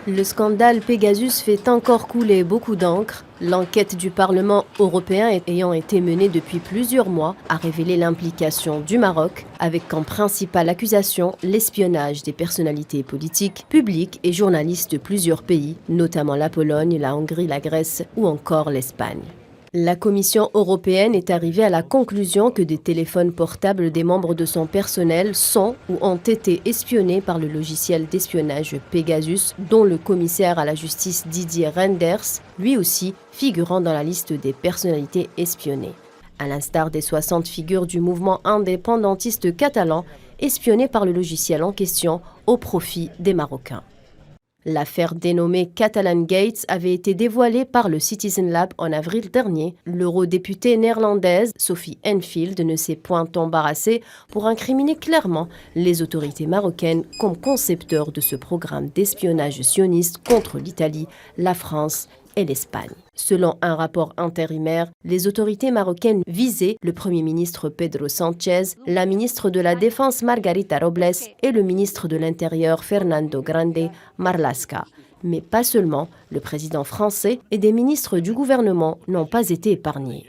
Le scandale Pegasus fait encore couler beaucoup d'encre. L'enquête du Parlement européen ayant été menée depuis plusieurs mois a révélé l'implication du Maroc avec comme principale accusation l'espionnage des personnalités politiques, publiques et journalistes de plusieurs pays, notamment la Pologne, la Hongrie, la Grèce ou encore l'Espagne. La Commission européenne est arrivée à la conclusion que des téléphones portables des membres de son personnel sont ou ont été espionnés par le logiciel d'espionnage Pegasus, dont le commissaire à la justice Didier Reynders, lui aussi figurant dans la liste des personnalités espionnées. À l'instar des 60 figures du mouvement indépendantiste catalan, espionnées par le logiciel en question au profit des Marocains. L'affaire dénommée Catalan Gates avait été dévoilée par le Citizen Lab en avril dernier. L'eurodéputée néerlandaise Sophie Enfield ne s'est point embarrassée pour incriminer clairement les autorités marocaines comme concepteurs de ce programme d'espionnage sioniste contre l'Italie, la France et l'Espagne. Selon un rapport intérimaire, les autorités marocaines visaient le Premier ministre Pedro Sánchez, la ministre de la Défense Margarita Robles et le ministre de l'Intérieur Fernando Grande Marlaska. Mais pas seulement, le président français et des ministres du gouvernement n'ont pas été épargnés.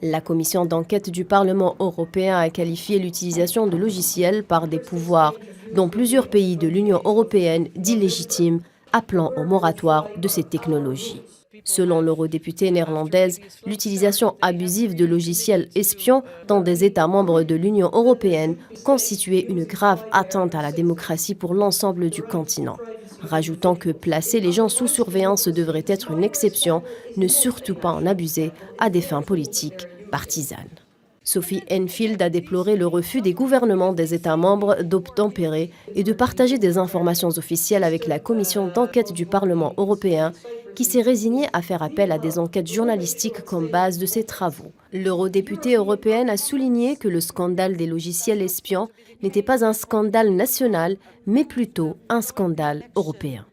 La commission d'enquête du Parlement européen a qualifié l'utilisation de logiciels par des pouvoirs, dont plusieurs pays de l'Union européenne, d'illégitimes, appelant au moratoire de ces technologies. Selon l'eurodéputée néerlandaise, l'utilisation abusive de logiciels espions dans des États membres de l'Union européenne constituait une grave atteinte à la démocratie pour l'ensemble du continent. Rajoutant que placer les gens sous surveillance devrait être une exception, ne surtout pas en abuser à des fins politiques partisanes. Sophie Enfield a déploré le refus des gouvernements des États membres d'obtempérer et de partager des informations officielles avec la commission d'enquête du Parlement européen qui s'est résignée à faire appel à des enquêtes journalistiques comme base de ses travaux. L'eurodéputée européenne a souligné que le scandale des logiciels espions n'était pas un scandale national, mais plutôt un scandale européen.